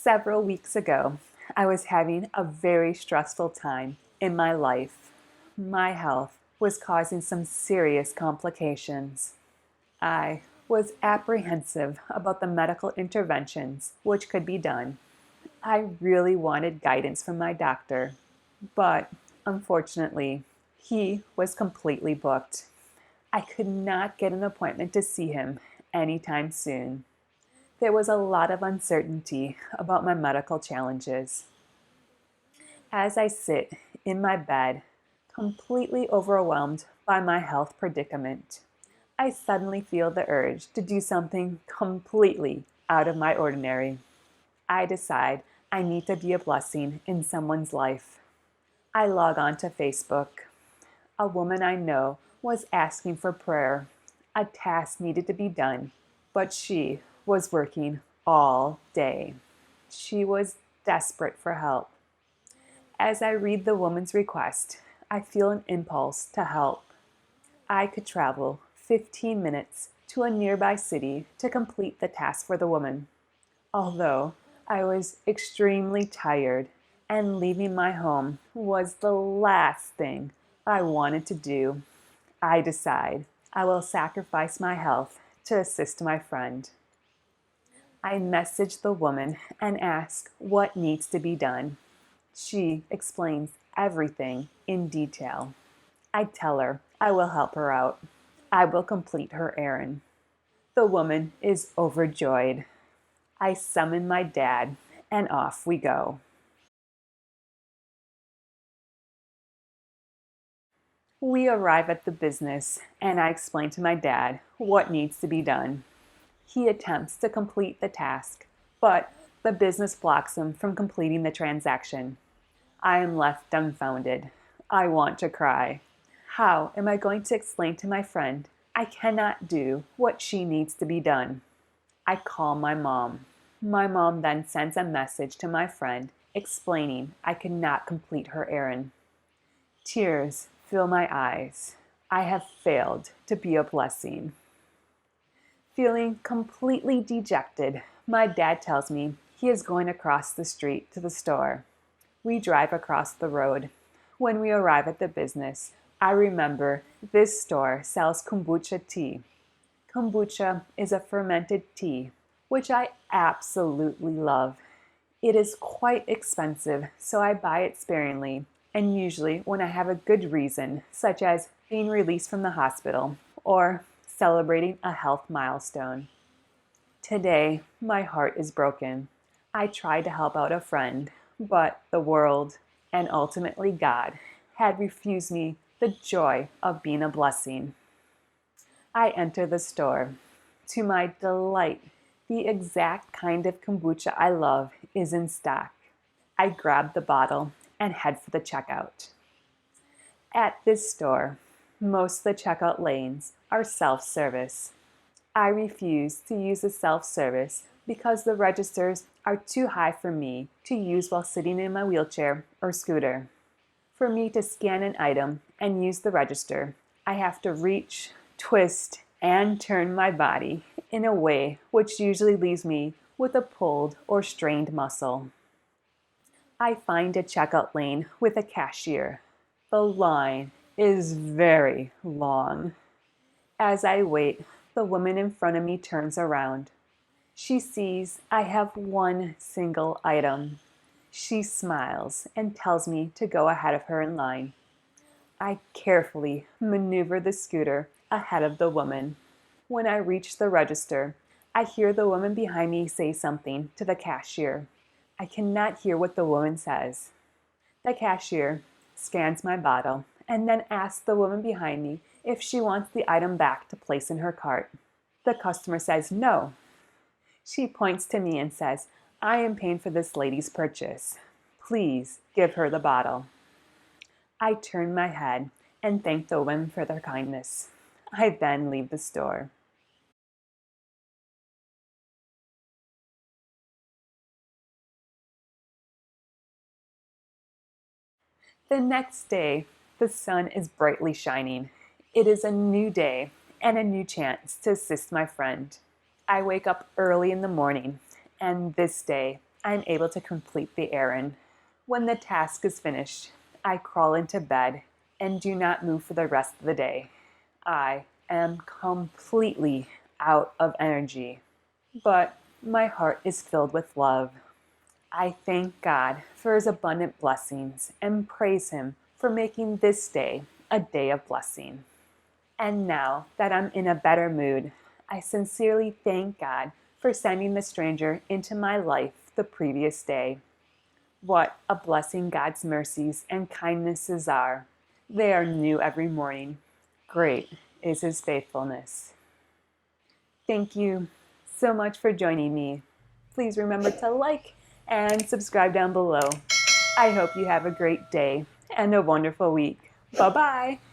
Several weeks ago, I was having a very stressful time in my life. My health was causing some serious complications. I was apprehensive about the medical interventions which could be done. I really wanted guidance from my doctor, but unfortunately, he was completely booked. I could not get an appointment to see him anytime soon. There was a lot of uncertainty about my medical challenges. As I sit in my bed, completely overwhelmed by my health predicament, I suddenly feel the urge to do something completely out of my ordinary. I decide I need to be a blessing in someone's life. I log on to Facebook. A woman I know was asking for prayer. A task needed to be done, but she was working all day. She was desperate for help. As I read the woman's request, I feel an impulse to help. I could travel 15 minutes to a nearby city to complete the task for the woman. Although I was extremely tired and leaving my home was the last thing I wanted to do, I decide I will sacrifice my health to assist my friend. I message the woman and ask what needs to be done. She explains everything in detail. I tell her I will help her out. I will complete her errand. The woman is overjoyed. I summon my dad, and off we go. We arrive at the business, and I explain to my dad what needs to be done. He attempts to complete the task, but the business blocks him from completing the transaction. I am left dumbfounded. I want to cry. How am I going to explain to my friend I cannot do what she needs to be done? I call my mom. My mom then sends a message to my friend explaining I cannot complete her errand. Tears fill my eyes. I have failed to be a blessing. Feeling completely dejected, my dad tells me he is going across the street to the store. We drive across the road. When we arrive at the business, I remember this store sells kombucha tea. Kombucha is a fermented tea, which I absolutely love. It is quite expensive, so I buy it sparingly, and usually when I have a good reason, such as being released from the hospital or celebrating a health milestone. Today, my heart is broken. I tried to help out a friend, but the world, and ultimately God, had refused me the joy of being a blessing. I enter the store. To my delight, the exact kind of kombucha I love is in stock. I grab the bottle and head for the checkout. At this store, most of the checkout lanes are self-service. I refuse to use the self-service because the registers are too high for me to use while sitting in my wheelchair or scooter. For me to scan an item and use the register, I have to reach, twist, and turn my body in a way which usually leaves me with a pulled or strained muscle. I find a checkout lane with a cashier. The line is very long. As I wait, the woman in front of me turns around. She sees I have one single item. She smiles and tells me to go ahead of her in line. I carefully maneuver the scooter ahead of the woman. When I reach the register, I hear the woman behind me say something to the cashier. I cannot hear what the woman says. The cashier scans my bottle and then asks the woman behind me if she wants the item back to place in her cart. The customer says no. She points to me and says, I am paying for this lady's purchase. Please give her the bottle. I turn my head and thank the women for their kindness. I then leave the store. The next day, the sun is brightly shining. It is a new day and a new chance to assist my friend. I wake up early in the morning, and this day I'm able to complete the errand. When the task is finished, I crawl into bed and do not move for the rest of the day. I am completely out of energy, but my heart is filled with love. I thank God for His abundant blessings and praise Him for making this day a day of blessing. And now that I'm in a better mood, I sincerely thank God for sending the stranger into my life the previous day. What a blessing God's mercies and kindnesses are. They are new every morning. Great is His faithfulness. Thank you so much for joining me. Please remember to like and subscribe down below. I hope you have a great day and a wonderful week. Bye-bye.